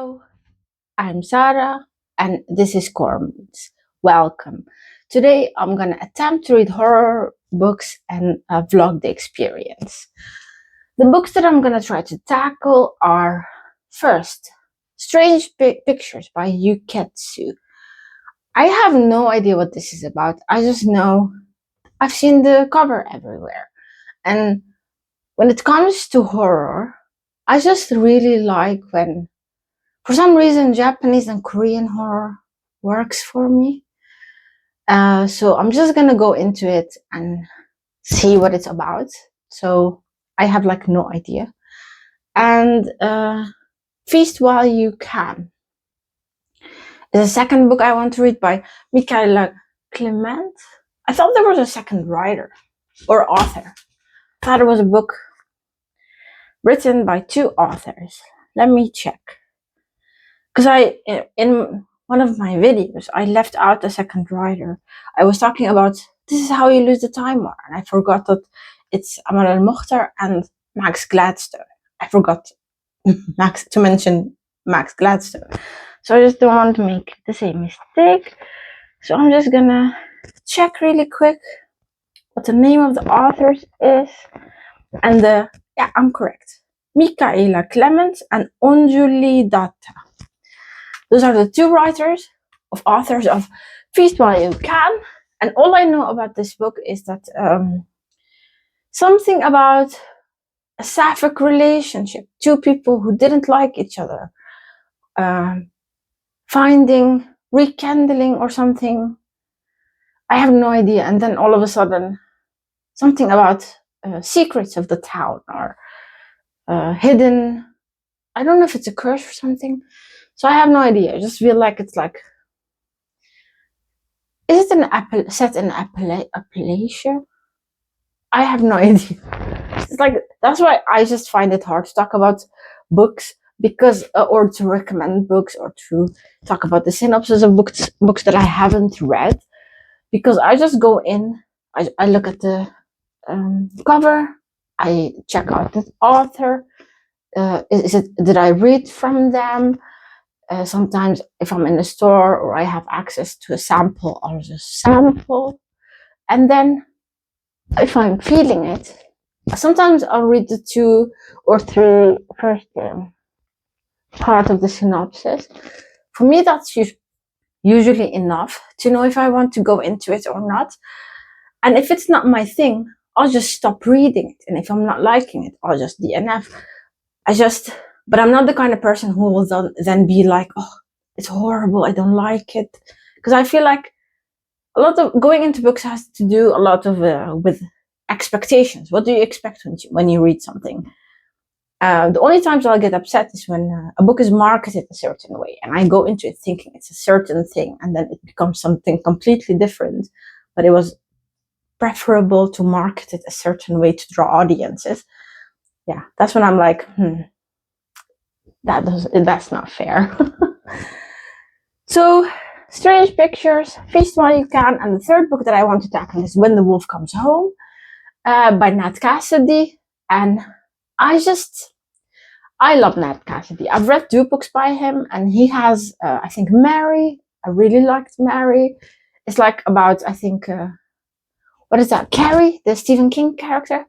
Hello, I'm Sarah and this is CoreMoodz. Welcome. Today I'm gonna attempt to read horror books and vlog the experience. The books that I'm gonna try to tackle are first, Strange Pictures by Yuketsu. I have no idea what this is about. I just know I've seen the cover everywhere. And when it comes to horror, I just really like when, for some reason, Japanese and Korean horror works for me. So I'm just gonna go into it and see what it's about. So I have like no idea. And Feast While You Can is the second book I want to read by Michaela Clement. I thought there was a second writer or author. I thought it was a book written by two authors. Let me check. Because in one of my videos, I left out the second writer. I was talking about this is how you lose the timer, and I forgot that it's Amal Al-Mokhtar and Max Gladstone. I forgot to mention Max Gladstone. So I just don't want to make the same mistake. So I'm just gonna check really quick what the name of the authors is. And I'm correct. Michaela Clement and Anjuli Datta. Those are the two authors of Feast While You Can. And all I know about this book is that something about a sapphic relationship, two people who didn't like each other, finding, rekindling or something. I have no idea. And then all of a sudden, something about secrets of the town or hidden. I don't know if it's a curse or something. So I have no idea. I just feel like it's like, is it set in Appalachia? I have no idea. It's like, that's why I just find it hard to talk about books because, or to recommend books or to talk about the synopsis of books that I haven't read, because I just go in, I look at the cover, I check out the author. Did I read from them? Sometimes if I'm in a store or I have access to a sample, I'll just sample. And then if I'm feeling it, sometimes I'll read the 2 or 3 first part of the synopsis. For me, that's usually enough to know if I want to go into it or not. And if it's not my thing, I'll just stop reading it. And if I'm not liking it, I'll just DNF. But I'm not the kind of person who will then be like, oh, it's horrible, I don't like it. Because I feel like a lot of going into books has to do a lot of with expectations. What do you expect when you read something? The only times I'll get upset is when a book is marketed a certain way and I go into it thinking it's a certain thing and then it becomes something completely different, but it was preferable to market it a certain way to draw audiences. Yeah, that's when I'm like, that's not fair. So, Strange Pictures, Feast While You Can, and the third book that I want to tackle is When the Wolf Comes Home by Nat Cassidy. And I love Nat Cassidy. I've read 2 books by him, and he has, I think, Mary. I really liked Mary. It's like about, I think, what is that? Carrie, the Stephen King character.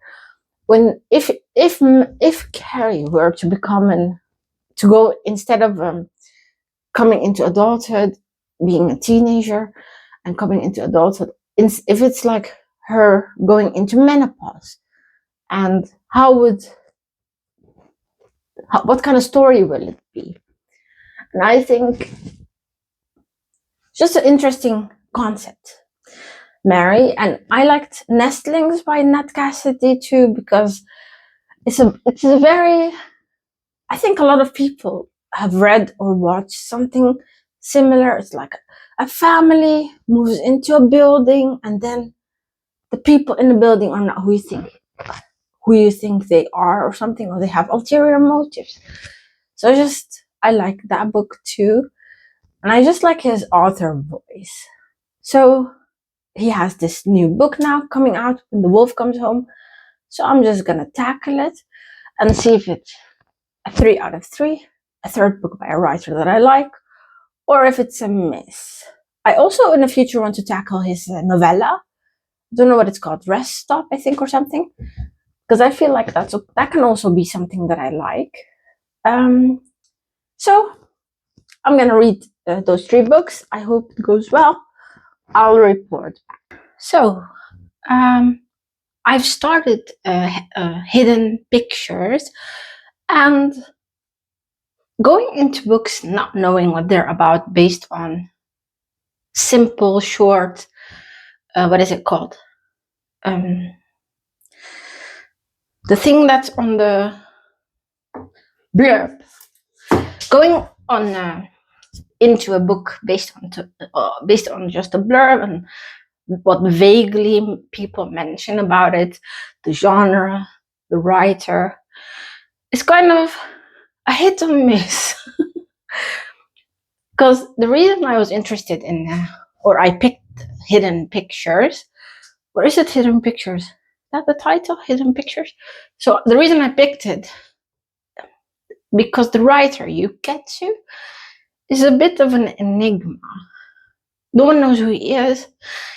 If Carrie were to go instead of coming into adulthood, being a teenager, and coming into adulthood, if it's like her going into menopause, and what kind of story will it be? And I think just an interesting concept. Mary, and I liked Nestlings by Nat Cassidy too, because it's a very, I think a lot of people have read or watched something similar. It's like a family moves into a building, and then the people in the building are not who you think they are or something, or they have ulterior motives. So I like that book too. And I just like his author voice. So he has this new book now coming out, When the Wolf Comes Home. So I'm just gonna tackle it and see if it's a 3 out of 3 a third book by a writer that I like, or if it's a miss. I also in the future want to tackle his novella. I don't know what it's called, Rest Stop, I think, or something, because I feel like that can also be something that I like. So I'm gonna read those 3 books. I hope it goes well. I'll report back. So I've started Hidden Pictures, and going into books not knowing what they're about based on simple, short, what is it called? The thing that's on the blurb. Going on into a book based on just a blurb and what vaguely people mention about it, the genre, the writer, it's kind of a hit or miss. Because the reason I was interested in, or I picked Hidden Pictures, or is it Hidden Pictures? Is that the title, Hidden Pictures? So the reason I picked it, because the writer Yugetsu is a bit of an enigma. No one knows who he is.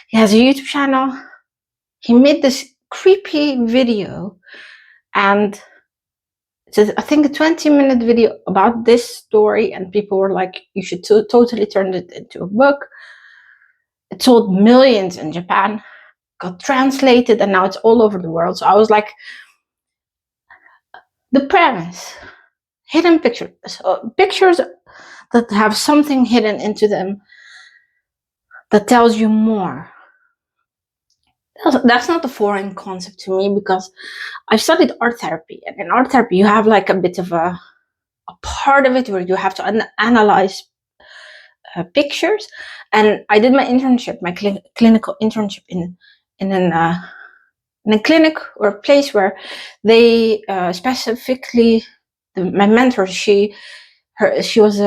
He has a YouTube channel. He made this creepy video, and it's I think a 20-minute video about this story, and people were like, you should totally turn it into a book. It sold millions in Japan, got translated, and now it's all over the world. So I was like, the premise, hidden pictures, pictures that have something hidden into them that tells you more. That's not a foreign concept to me, because I've studied art therapy, and in art therapy you have like a bit of a part of it where you have to analyze pictures. And I did my internship, my clinical internship in a clinic or a place where they specifically, my mentor, she was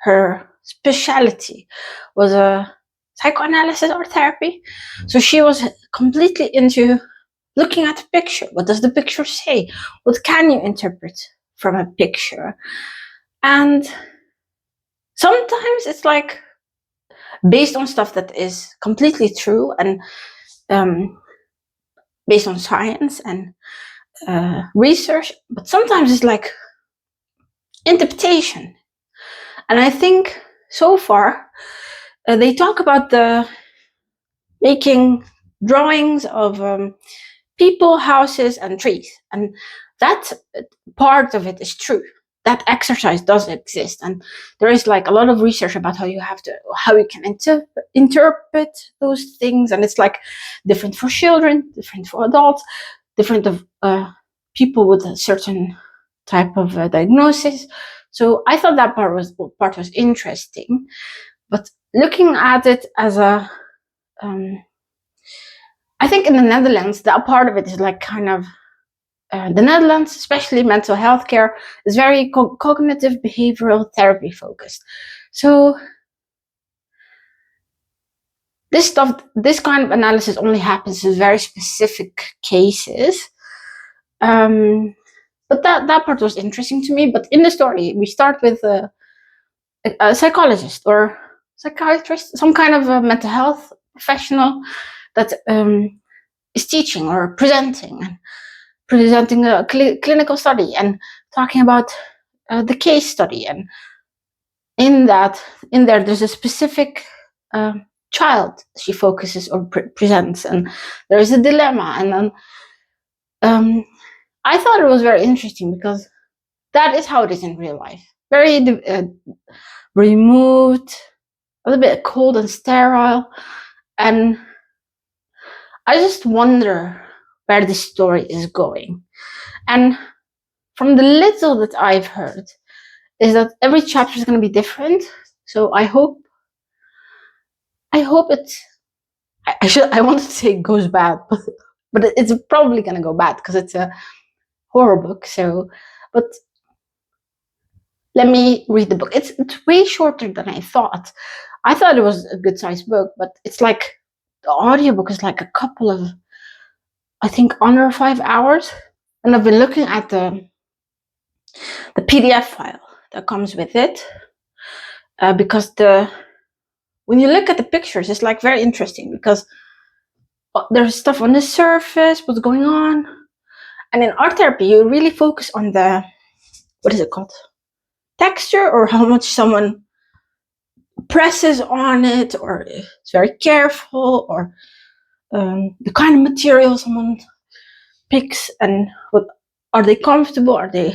her specialty was a psychoanalysis or therapy. So she was completely into looking at the picture. What does the picture say? What can you interpret from a picture? And sometimes it's like based on stuff that is completely true and based on science and research, but sometimes it's like interpretation. And I think so far they talk about the making drawings of people, houses, and trees, and that part of it is true. That exercise does exist, and there is like a lot of research about how you can interpret those things, and it's like different for children, different for adults, different of people with a certain type of diagnosis. So I thought that part was interesting, but looking at it as a I think in the Netherlands, that part of it is like kind of the Netherlands, especially mental health care, is very cognitive behavioral therapy focused. So this kind of analysis only happens in very specific cases. But that part was interesting to me. But in the story, we start with a psychologist or psychiatrist, some kind of a mental health professional that is teaching or presenting a clinical study and talking about the case study. And in there, there's a specific child she focuses or presents, and there is a dilemma. And then I thought it was very interesting, because that is how it is in real life. Very removed, a little bit cold and sterile. And I just wonder where this story is going. And from the little that I've heard is that every chapter is going to be different. So I hope it. I wanted to say it goes bad, but it's probably going to go bad because it's a horror book. So, but let me read the book. It's way shorter than I thought. I thought it was a good sized book, but it's like the audiobook is like a couple of, I think, under 5 hours. And I've been looking at the PDF file, that comes with it, because when you look at the pictures, it's like very interesting because there's stuff on the surface, what's going on, and in art therapy you really focus on the, what is it called, texture, or how much someone presses on it, or is very careful, or the kind of material someone picks, and what are they comfortable, are they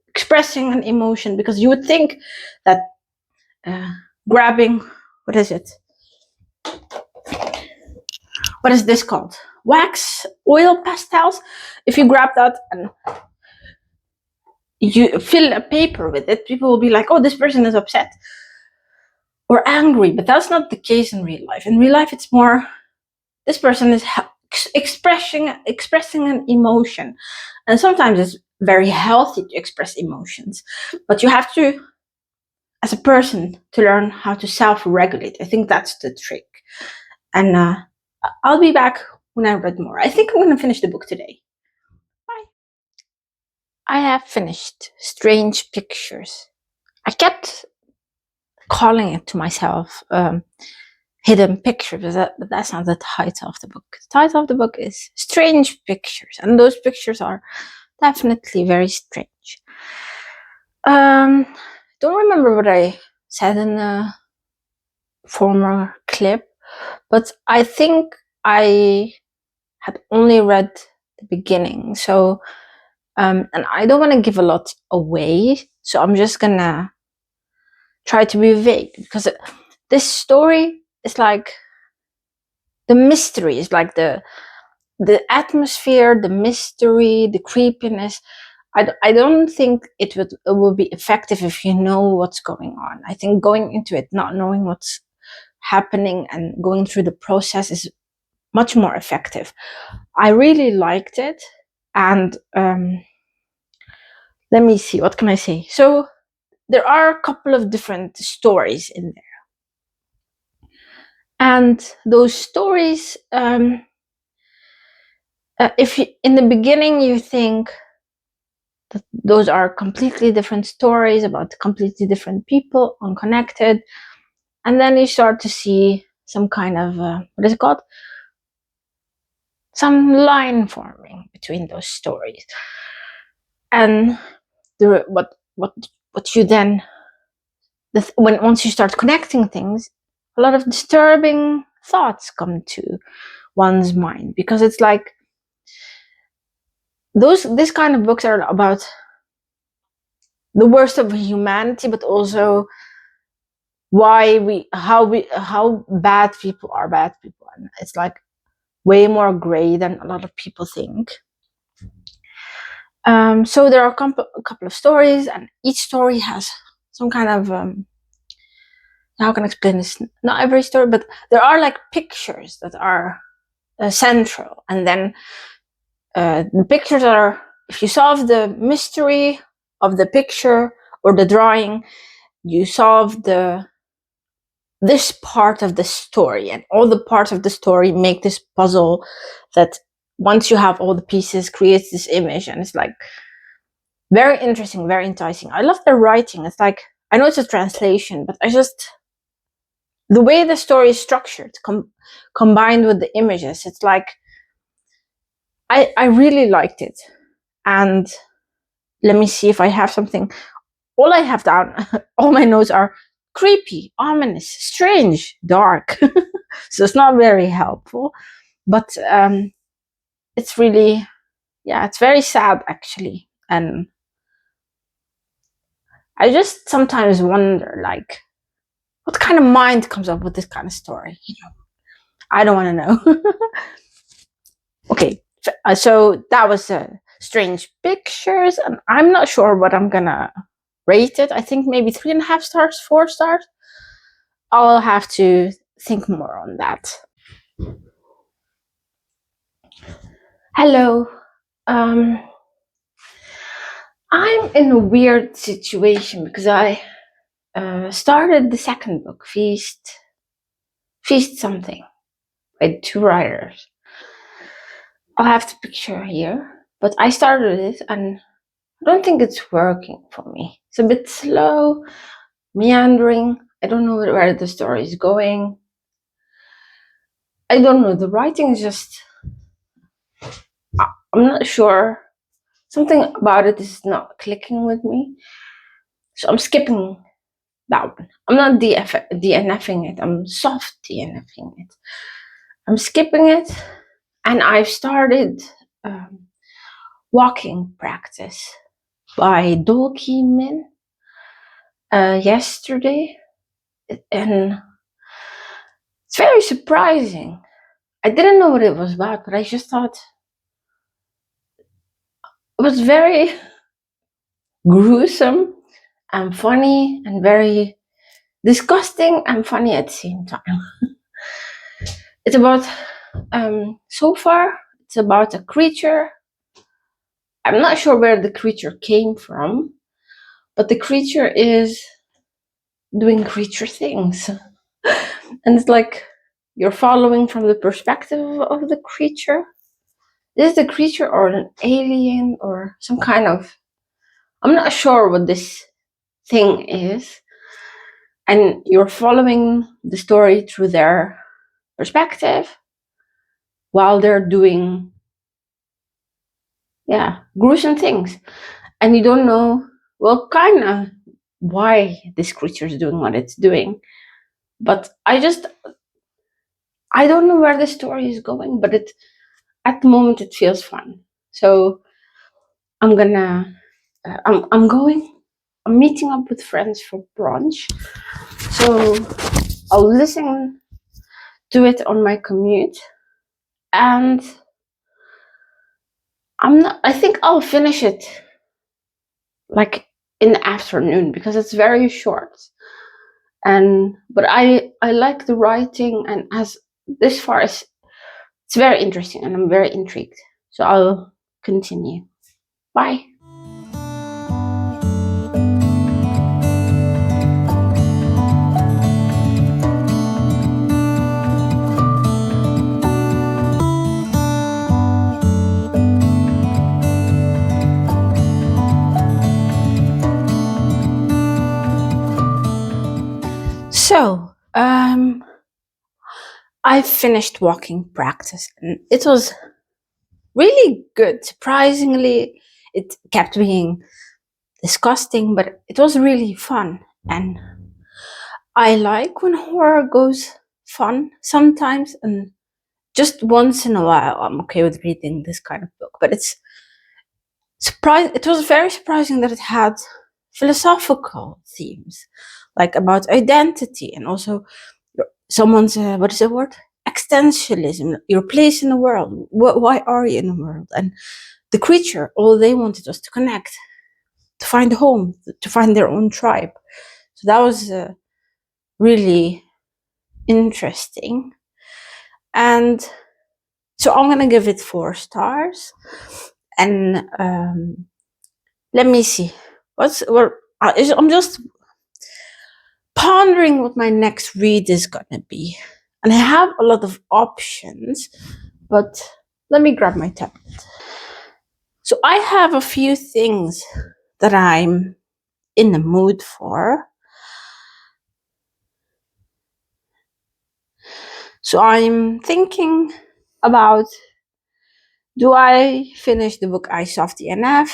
expressing an emotion, because you would think that grabbing, what is this called, wax oil pastels, if you grab that and you fill a paper with it, people will be like, oh, this person is upset or angry, but that's not the case in real life. In real life, it's more, this person is expressing an emotion, and sometimes it's very healthy to express emotions, but you have to, as a person, to learn how to self-regulate. I think that's the trick. And I'll be back when I read more. I think I'm going to finish the book today. Bye. I have finished Strange Pictures. I kept calling it to myself Hidden Pictures, but that's not the title of the book. The title of the book is Strange Pictures, and those pictures are definitely very strange. Don't remember what I said in a former clip, but I think I had only read the beginning, so and I don't want to give a lot away, so I'm just gonna try to be vague, because this story is like, the mystery is like the atmosphere, the mystery, the creepiness. I don't think it will be effective if you know what's going on. I think going into it not knowing what's happening and going through the process is much more effective. I really liked it, and let me see, what can I say? So there are a couple of different stories in there, and those stories, if you, in the beginning you think that those are completely different stories about completely different people, unconnected, and then you start to see some kind of what is it called, some line forming between those stories, and what you then, once you start connecting things, a lot of disturbing thoughts come to one's mind, because it's like this kind of books are about the worst of humanity, but also how bad people are bad people, and it's like way more gray than a lot of people think. So there are a couple of stories, and each story has some kind of how can I explain this? Not every story, but there are like pictures that are central, and then the pictures are, if you solve the mystery of the picture or the drawing, you solve this part of the story, and all the parts of the story make this puzzle that, once you have all the pieces, creates this image, and it's like very interesting, very enticing. I love the writing. It's like, I know it's a translation, but the way the story is structured, combined with the images, it's like, I really liked it. And let me see if I have something. All I have down, all my notes are creepy, ominous, strange, dark. So it's not very helpful, but it's really, yeah, it's very sad actually. And I just sometimes wonder, like, what kind of mind comes up with this kind of story? I don't want to know. Okay, so that was Strange Pictures, and I'm not sure what I'm gonna rate it. I think maybe 3.5 stars, 4 stars. I'll have to think more on that. Hello. I'm in a weird situation because I started the second book, Feast something, by 2 writers. I'll have the picture here, but I started it and I don't think it's working for me. It's a bit slow, meandering. I don't know where the story is going. I don't know. The writing is just, I'm not sure. Something about it is not clicking with me. So I'm skipping that one. I'm not DNFing it. I'm soft DNFing it. I'm skipping it. And I've started walking practice by Dolki Min yesterday. And it's very surprising. I didn't know what it was about, but I just thought it was very gruesome and funny and very disgusting and funny at the same time. It's about, so far, it's about a creature. I'm not sure where the creature came from, but the creature is doing creature things. And it's like you're following from the perspective of the creature. Is the creature or an alien or some kind of, I'm not sure what this thing is. And you're following the story through their perspective while they're doing, gruesome things. And you don't know, well, kind of why this creature is doing what it's doing. But I don't know where the story is going, but at the moment it feels fun. So I'm gonna, I'm meeting up with friends for brunch. So I'll listen to it on my commute, and I think I'll finish it like in the afternoon because it's very short. But I like the writing, and as this far as it's very interesting, and I'm very intrigued. So I'll continue. Bye. So, I finished walking practice, and it was really good. Surprisingly, it kept being disgusting, but it was really fun. And I like when horror goes fun sometimes, and just once in a while, I'm okay with reading this kind of book. But it was very surprising that it had philosophical themes, like about identity and also someone's, what is the word? Existentialism, your place in the world. Why are you in the world? And the creature, all they wanted was to connect, to find a home, to find their own tribe. So that was really interesting. And so I'm gonna give it 4 stars. And let me see. I'm just pondering what my next read is gonna be. And I have a lot of options, but let me grab my tablet. So I have a few things that I'm in the mood for. So I'm thinking about, do I finish the book I soft DNF?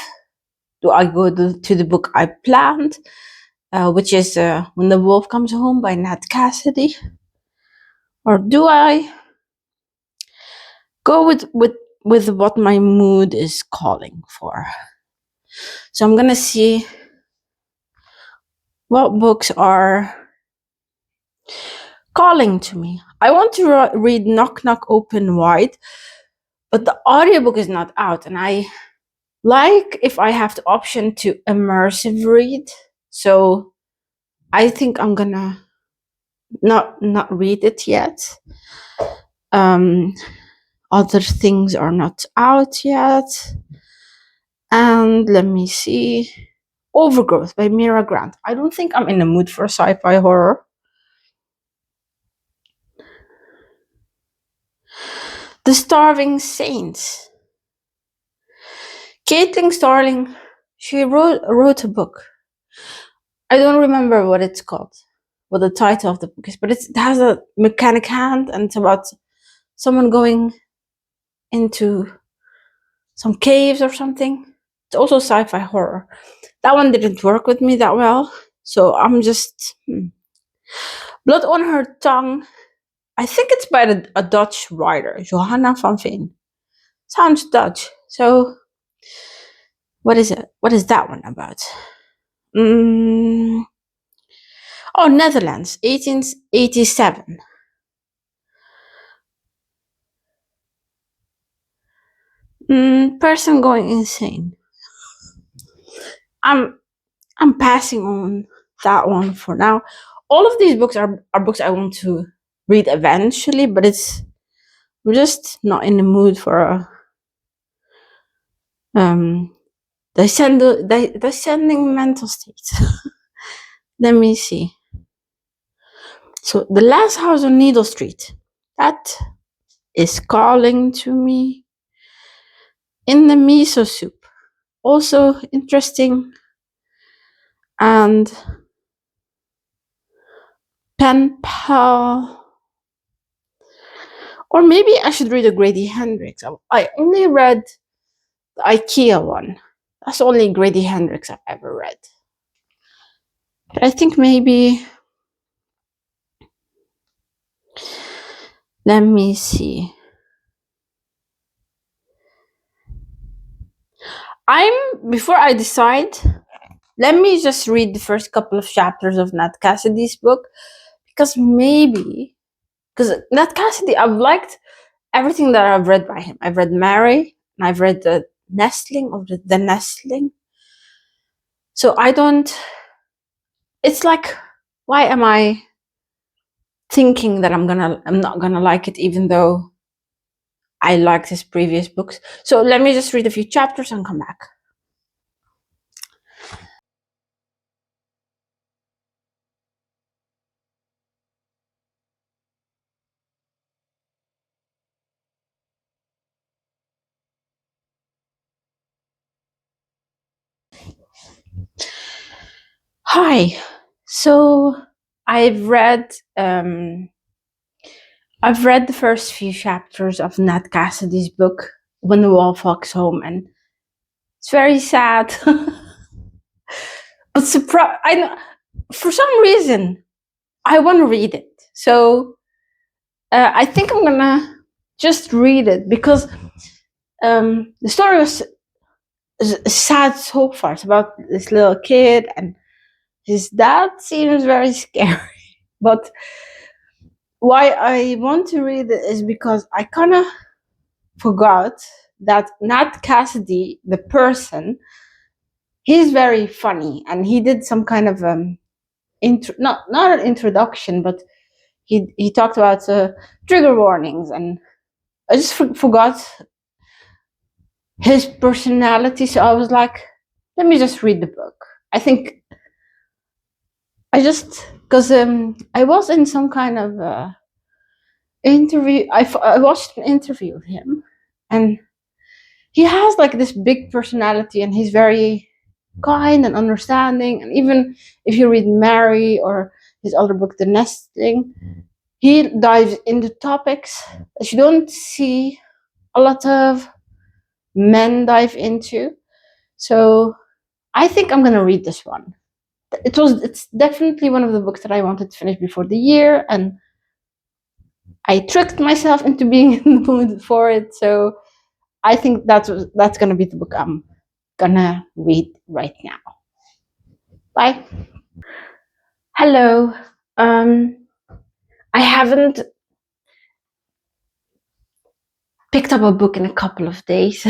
Do I go to the book I planned, which is When the Wolf Comes Home by Nat Cassidy? Or do I go with what my mood is calling for? So I'm gonna see what books are calling to me. I want to read Knock Knock Open Wide, but the audiobook is not out, and I like if I have the option to immersive read. So I think I'm gonna not read it yet. Other things are not out yet. And let me see. Overgrowth by Mira Grant. I don't think I'm in the mood for sci-fi horror. The Starving Saints. Caitlin Starling she wrote a book. I don't remember what it's called, what the title of the book is, but it has a mechanic hand, and it's about someone going into some caves or something. It's also sci-fi horror. That one didn't work with me that well, so I'm just Blood on Her Tongue. I think it's by a Dutch writer, Johanna van Veen. Sounds Dutch. So, what is it? What is that one about? Oh, Netherlands, 1887. Person going insane. I'm passing on that one for now. All of these books are books I want to read eventually, but I'm just not in the mood for a descending mental state. Let me see. So, The Last House on Needle Street. That is calling to me. In the Miso Soup. Also interesting. And Pen Pal. Or maybe I should read a Grady Hendrix. I only read the IKEA one. That's the only Grady Hendrix I've ever read. But I think maybe... Let me see. Before I decide, let me just read the first couple of chapters of Nat Cassidy's book. Because Nat Cassidy, I've liked everything that I've read by him. I've read Mary, and I've read The Nestling, or the Nestling. So it's like, why am I thinking that I'm not gonna like it, even though I liked his previous books? So let me just read a few chapters and come back. Hi. So I've read the first few chapters of Nat Cassidy's book, When the Wolf Walks Home, and it's very sad. But for some reason, I want to read it. So I think I'm gonna just read it, because the story was sad so far. It's about this little kid, and his dad seems very scary. But why I want to read it is because I kind of forgot that Nat Cassidy, the person, he's very funny, and he did some kind of not an introduction, but he talked about trigger warnings, and I just forgot his personality. So I was like, let me just read the book. I think because I was in some kind of interview. I watched an interview with him, and he has like this big personality, and he's very kind and understanding. And even if you read Mary or his other book, The Nestling, he dives into topics that you don't see a lot of men dive into. So I think I'm gonna read this one. It's definitely one of the books that I wanted to finish before the year, and I tricked myself into being in the mood for it. So I think that's gonna be the book I'm gonna read right now. Bye. Hello. I haven't picked up a book in a couple of days.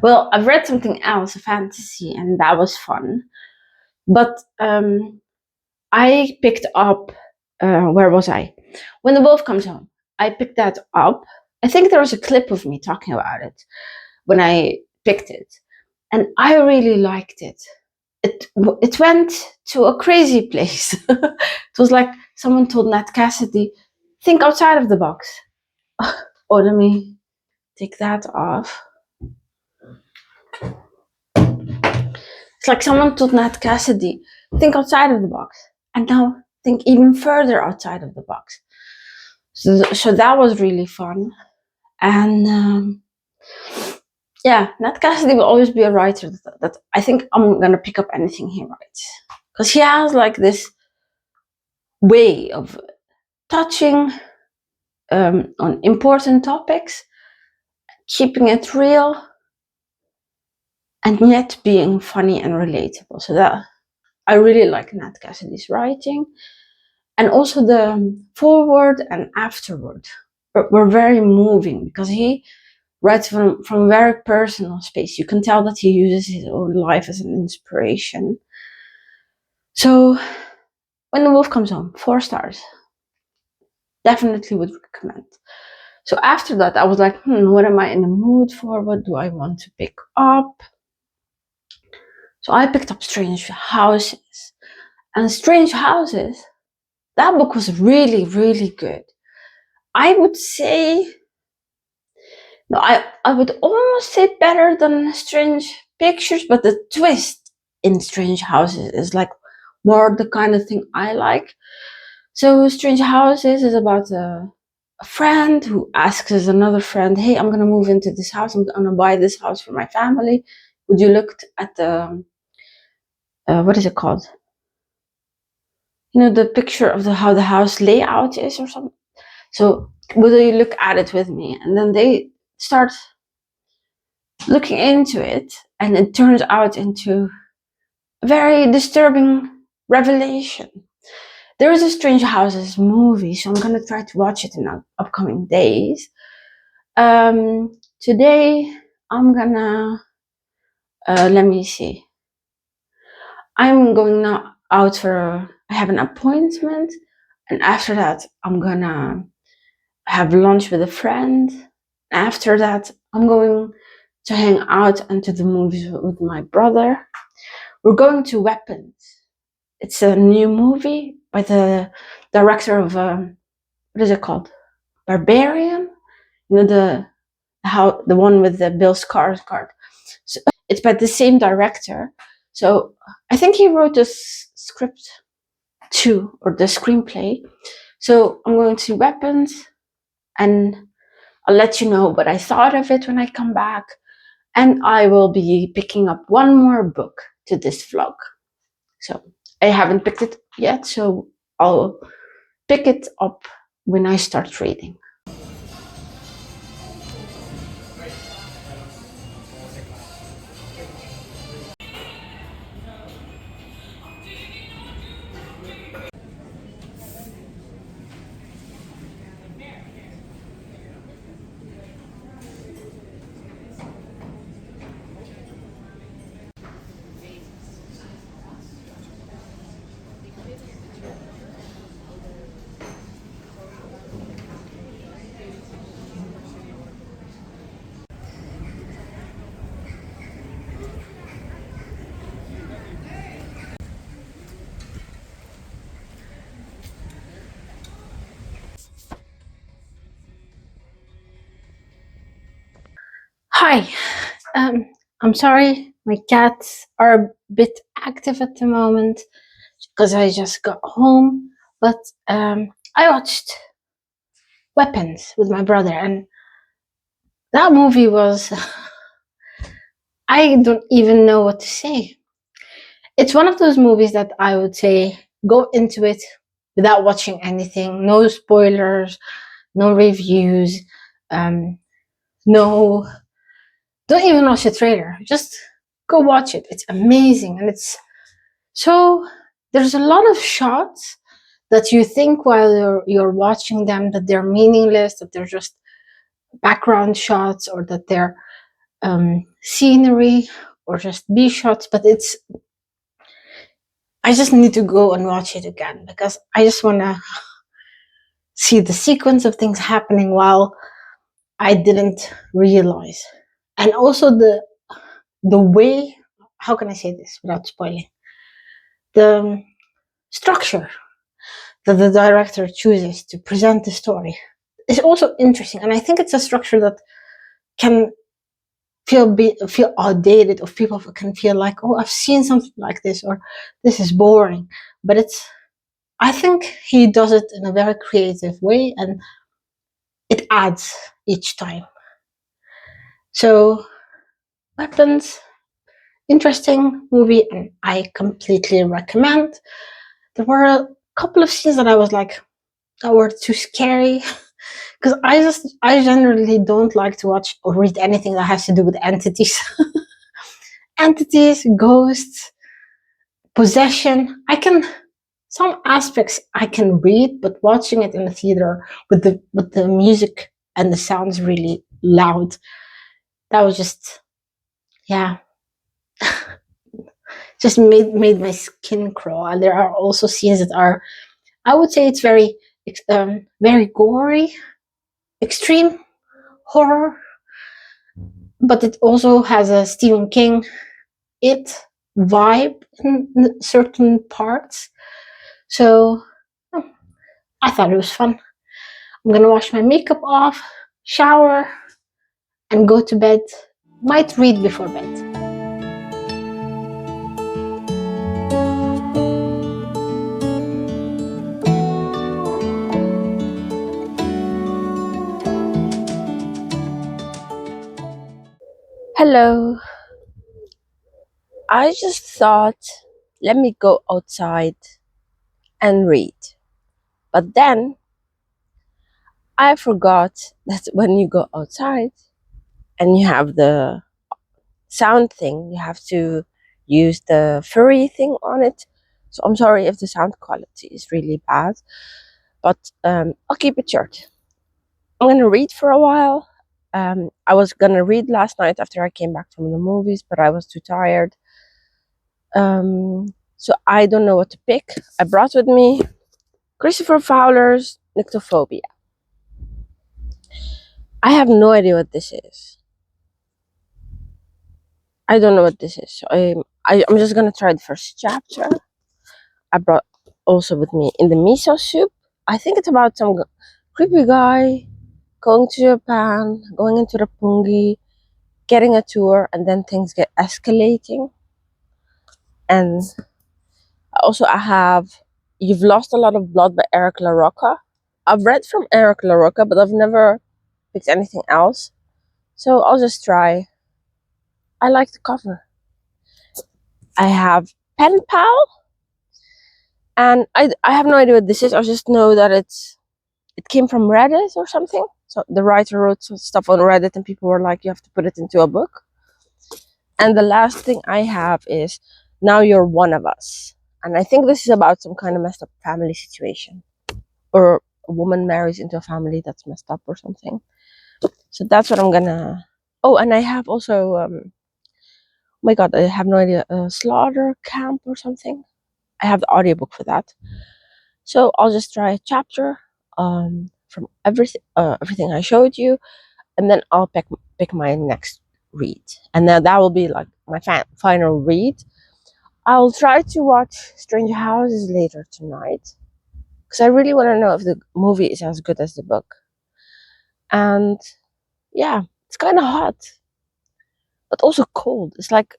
Well, I've read something else, a fantasy, and that was fun. But I picked up, where was I? When the Wolf Comes Home. I picked that up. I think there was a clip of me talking about it when I picked it. And I really liked it. It went to a crazy place. It was like someone told Nat Cassidy, think outside of the box. Oh, let me take that off. It's like someone told Nat Cassidy, think outside of the box, and now think even further outside of the box. So that was really fun. And yeah, Nat Cassidy will always be a writer that I think I'm gonna pick up anything he writes, because he has like this way of touching on important topics, keeping it real, and yet being funny and relatable. So that I really like Nat Cassidy's writing, and also the forward and afterward were very moving, because he writes from a very personal space. You can tell that he uses his own life as an inspiration. So When the Wolf Comes Home, 4 stars. Definitely would recommend. So after that, I was like, what am I in the mood for? What do I want to pick up? So I picked up Strange Houses. And Strange Houses, that book was really, really good. I would say, no, I would almost say better than Strange Pictures, but the twist in Strange Houses is like more the kind of thing I like. So Strange Houses is about a friend who asks another friend, hey, I'm going to move into this house. I'm going to buy this house for my family. Would you look at the, what is it called? You know, the picture of how the house layout is or something. So will you look at it with me? And then they start looking into it, and it turns out into a very disturbing revelation. There is a Strange Houses movie, so I'm going to try to watch it in upcoming days. Today I'm gonna, let me see. I'm going now out for I have an appointment, and after that I'm gonna have lunch with a friend. After that I'm going to hang out and to the movies with my brother. We're going to Weapons. It's a new movie by the director of what is it called? Barbarian? You know, the one with the Bill Skarsgård. So it's by the same director. So I think he wrote the script too, or the screenplay. So I'm going to see Weapons, and I'll let you know what I thought of it when I come back. And I will be picking up one more book to this vlog. So I haven't picked it yet, so I'll pick it up when I start reading. Hi, I'm sorry, my cats are a bit active at the moment because I just got home, but I watched Weapons with my brother, and that movie was, I don't even know what to say. It's one of those movies that I would say go into it without watching anything, no spoilers, no reviews, no, don't even watch the trailer, just go watch it. It's amazing, and it's so, there's a lot of shots that you think while you're watching them that they're meaningless, that they're just background shots, or that they're scenery, or just B shots, but I just need to go and watch it again, because I just want to see the sequence of things happening while I didn't realize. And also the way, how can I say this without spoiling? The structure that the director chooses to present the story is also interesting, and I think it's a structure that can feel outdated, or people can feel like, oh, I've seen something like this, or this is boring. But I think he does it in a very creative way, and it adds each time. So, Weapons, interesting movie, and I completely recommend. There were a couple of scenes that I was like, that were too scary, because I generally don't like to watch or read anything that has to do with entities. Entities, ghosts, possession. Some aspects I can read, but watching it in the theater with the music and the sounds really loud, that was just, yeah, just made my skin crawl. And there are also scenes that are, I would say, it's very gory, extreme horror, but it also has a Stephen King vibe in certain parts. So I thought it was fun. I'm gonna wash my makeup off, shower, and go to bed. Might read before bed. Hello. I just thought, let me go outside and read. But then I forgot that when you go outside and you have the sound thing, you have to use the furry thing on it. So I'm sorry if the sound quality is really bad, but I'll keep it short. I'm gonna read for a while. I was gonna read last night after I came back from the movies, but I was too tired. So I don't know what to pick. I brought with me Christopher Fowler's Nyctophobia. I have no idea what this is. I don't know what this is. So I'm just gonna try the first chapter. I brought also with me In the Miso Soup. I think it's about some creepy guy going to Japan, going into Roppongi, getting a tour, and then things get escalating. And also I have You've Lost a Lot of Blood by Eric LaRocca. I've read from Eric LaRocca, but I've never picked anything else. So I'll just try. I like the cover. I have Pen Pal, and I have no idea what this is. I just know that it came from Reddit or something. So the writer wrote some stuff on Reddit, and people were like, you have to put it into a book. And the last thing I have is Now You're One of Us. And I think this is about some kind of messed up family situation. Or a woman marries into a family that's messed up or something. So that's what I'm gonna... Oh, and I have also... oh my god, I have no idea. Slaughter Camp or something. I have the audiobook for that. So I'll just try a chapter from everything I showed you. And then I'll pick my next read. And then that will be like my final read. I'll try to watch Stranger Houses later tonight, because I really want to know if the movie is as good as the book. And yeah, it's kind of hot, but also cold. It's like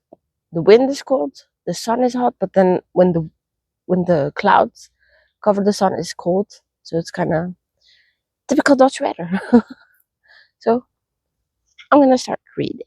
the wind is cold, the sun is hot, but then when the clouds cover the sun, it's cold. So it's kind of typical Dutch weather. So I'm gonna start reading.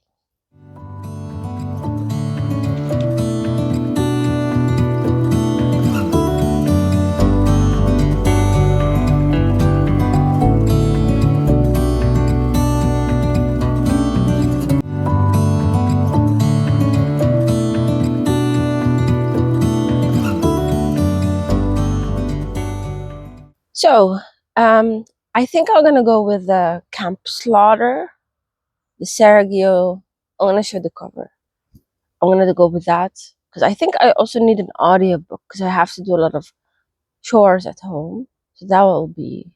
So, I think I'm gonna go with the Camp Slaughter, the Sergio. I'm gonna show the cover. I'm gonna go with that because I think I also need an audiobook because I have to do a lot of chores at home. So that will be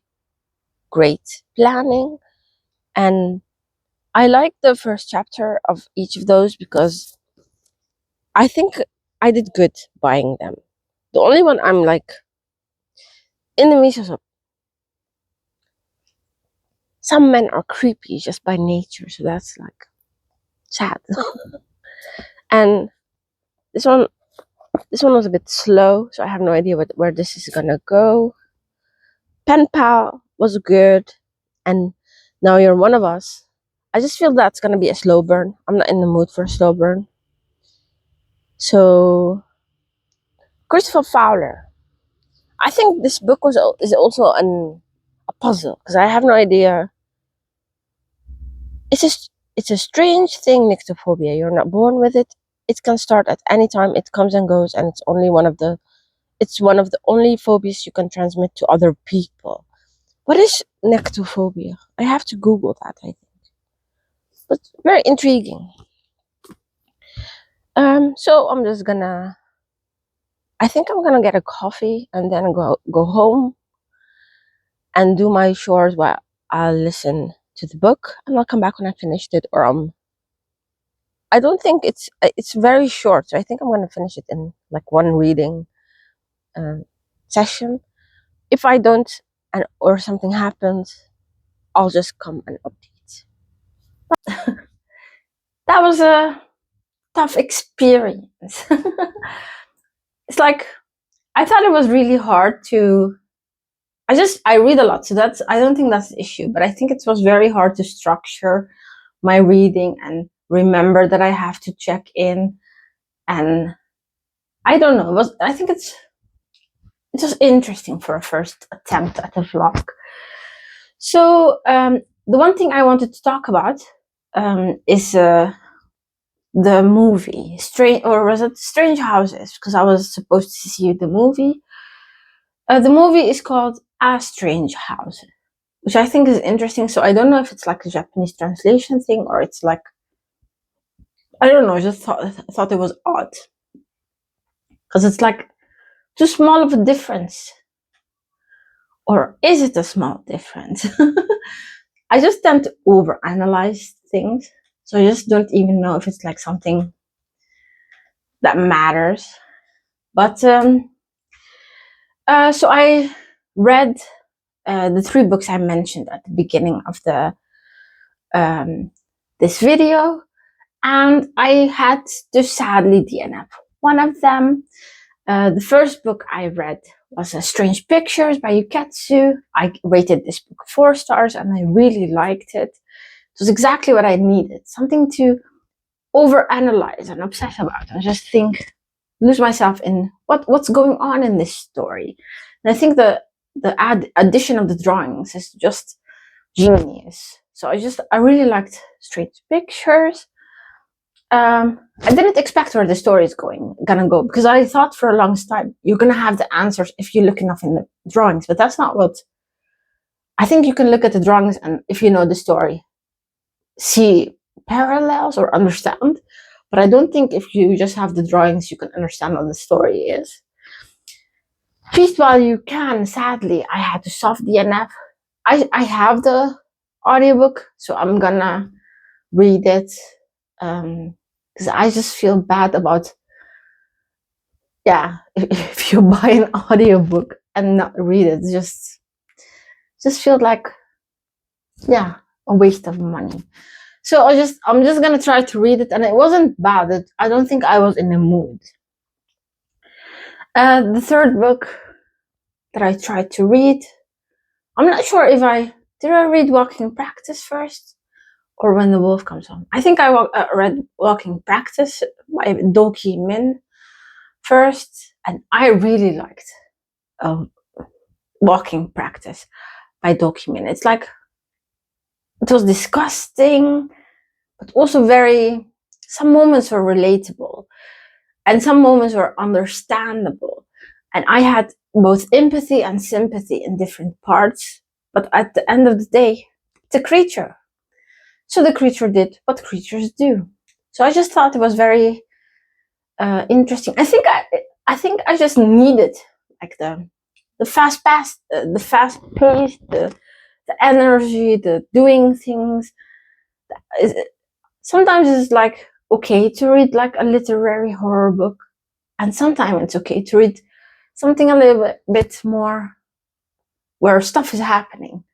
great planning. And I like the first chapter of each of those because I think I did good buying them. The only one I'm like in the midst of, some men are creepy just by nature, so that's like sad. And this one was a bit slow, so I have no idea where this is gonna go. Pen pal was good, and now you're one of us. I just feel that's gonna be a slow burn. I'm not in the mood for a slow burn. So Christopher Fowler. I think this book is also a puzzle, because I have no idea. It's a strange thing, nyctophobia. You're not born with it. It can start at any time. It comes and goes, and it's one of the only phobias you can transmit to other people. What is nyctophobia? I have to Google that, I think. But very intriguing. So I think I'm gonna get a coffee and then go home and do my chores while I'll listen to the book, and I'll come back when I finished it. Or I don't think it's very short, so I think I'm gonna finish it in like one reading session. If I don't, or something happens, I'll just come and update. That was a tough experience. It's like, I thought it was really hard to, I read a lot, so I don't think that's the issue, but I think it was very hard to structure my reading and remember that I have to check in. And I don't know, I think it's just interesting for a first attempt at a vlog. So the one thing I wanted to talk about is the movie, Strange Houses, because I was supposed to see the movie. The movie is called A Strange House, which I think is interesting. So I don't know if it's like a Japanese translation thing, or it's like, I don't know, I just thought it was odd, because it's like too small of a difference. Or is it a small difference? I just tend to overanalyze things, so I just don't even know if it's like something that matters. But so I read the 3 books I mentioned at the beginning of this video, and I had to sadly DNF one of them. The first book I read was Strange Pictures by Yuketsu. I rated this book 4 stars, and I really liked it. It was exactly what I needed, something to overanalyze and obsess about, and just lose myself in what's going on in this story. And I think the addition of the drawings is just genius. So I really liked Strange Pictures. I didn't expect where the story is gonna go, because I thought for a long time you're gonna have the answers if you look enough in the drawings, but that's not what. I think you can look at the drawings, and if you know the story, see parallels or understand. But I don't think if you just have the drawings you can understand what the story is. Feast while you can. Sadly, I had to soft DNF. I have the audiobook, so I'm gonna read it, because I just feel bad about, if you buy an audiobook and not read it, just feels like, a waste of money. So I'm just gonna try to read it, and it wasn't bad. I don't think I was in the mood. The third book that I tried to read, I'm not sure if did I read Walking Practice first, or When the Wolf Comes Home. I think I read Walking Practice by Doki Min first, and I really liked Walking Practice by Doki Min. It's like, it was disgusting, but also some moments were relatable, and some moments were understandable. And I had both empathy and sympathy in different parts, but at the end of the day, it's a creature. So the creature did what creatures do. So I just thought it was very interesting. I think I just needed like the fast pace, the energy, the doing things. Sometimes it's like okay to read like a literary horror book, and sometimes it's okay to read something a little bit more where stuff is happening.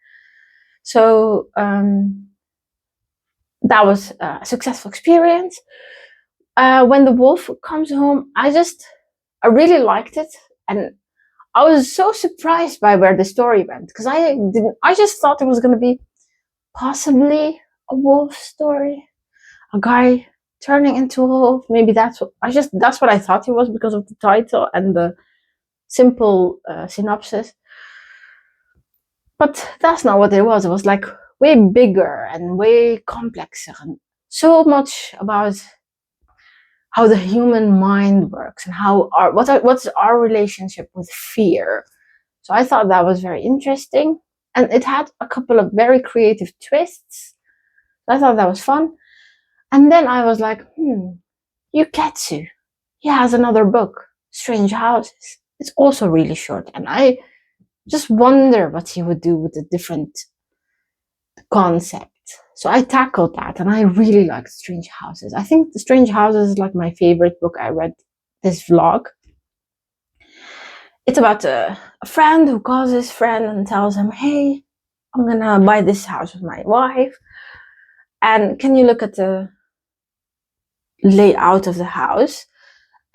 So that was a successful experience. When the wolf comes home, I really liked it, and I was so surprised by where the story went, because I just thought it was going to be possibly a wolf story, a guy turning into a wolf. Maybe that's what I thought it was because of the title and the simple synopsis. But that's not what it was. It was like way bigger and way complexer, and so much about how the human mind works and what's our relationship with fear. So I thought that was very interesting, and it had a couple of very creative twists. I thought that was fun. And then I was like, Yuketsu, he has another book, Strange Houses. It's also really short, and I just wonder what he would do with a different concept. So I tackled that, and I really liked Strange Houses. I think the Strange Houses is like my favorite book I read this vlog. It's about a friend who calls his friend and tells him, hey, I'm gonna buy this house with my wife, and can you look at the layout of the house?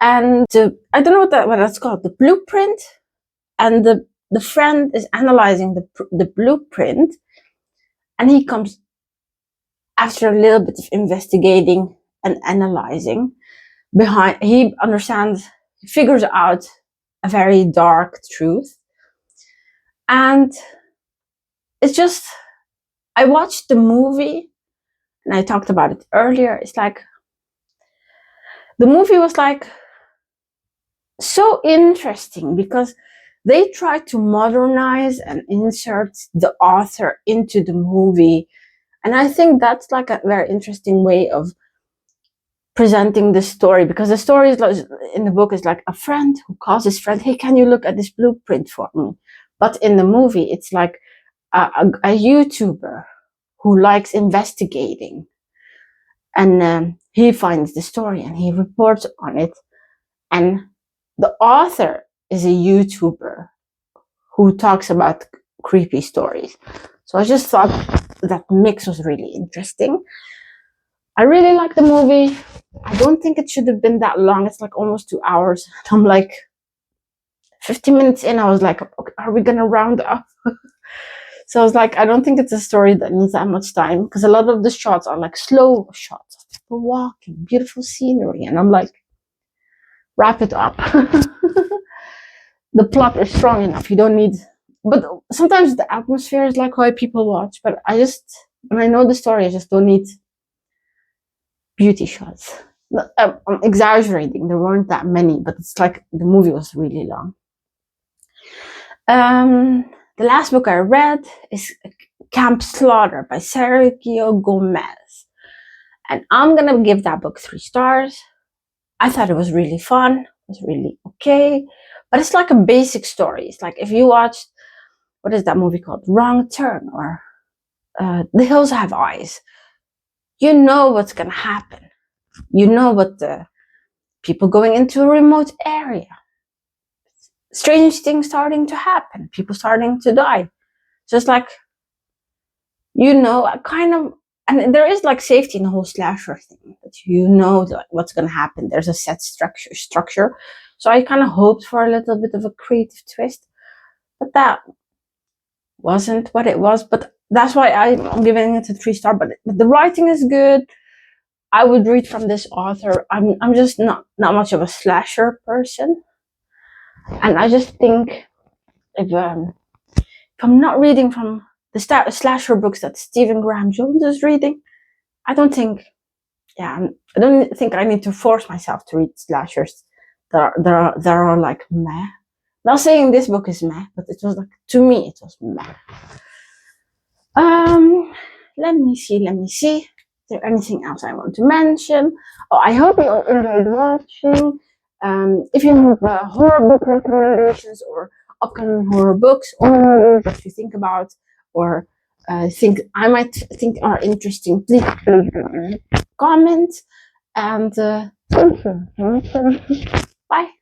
And I don't know what that's called, the blueprint. And the friend is analyzing the blueprint, and he comes, after a little bit of investigating and analyzing behind, he figures out a very dark truth. And it's just, I watched the movie, and I talked about it earlier. It's like, the movie was like so interesting because they tried to modernize and insert the author into the movie. And I think that's like a very interesting way of presenting the story, because the story is in the book is like a friend who calls his friend, hey, can you look at this blueprint for me? But in the movie, it's like a YouTuber who likes investigating, and he finds the story and he reports on it. And the author is a YouTuber who talks about creepy stories. So I just thought that mix was really interesting. I really like the movie. I don't think it should have been that long. It's like almost 2 hours. I'm like 50 minutes in, I was like, okay, are we gonna round up? So I was like, I don't think it's a story that needs that much time, because a lot of the shots are like slow shots of people walking, beautiful scenery, and I'm like, wrap it up. The plot is strong enough. You don't need, but sometimes the atmosphere is like why people watch. But when I know the story, I just don't need beauty shots. I'm exaggerating. There weren't that many, but it's like the movie was really long. The last book I read is Camp Slaughter by Sergio Gomez, and I'm gonna give that book 3 stars. I thought it was really fun. It was really okay, but it's like a basic story. It's like if you watched, what is that movie called? Wrong Turn, or The Hills Have Eyes. You know what's gonna happen. You know what the people going into a remote area. Strange things starting to happen. People starting to die. Just like, you know, kind of, and there is like safety in the whole slasher thing, that you know what's going to happen. There's a set structure. So I kind of hoped for a little bit of a creative twist, but that wasn't what it was. But that's why I'm giving it a 3 star. But the writing is good. I would read from this author. I'm just not much of a slasher person, and I just think if I'm not reading from the slasher books that Stephen Graham Jones is reading, I don't think I need to force myself to read slashers that are like meh. Not saying this book is meh, but it was like, to me, it was meh. Let me see. Is there anything else I want to mention? Oh, I hope you enjoyed watching. If you have horror book recommendations or upcoming horror books, or what you think about, or think I might think are interesting, please comment. And thank you. Bye.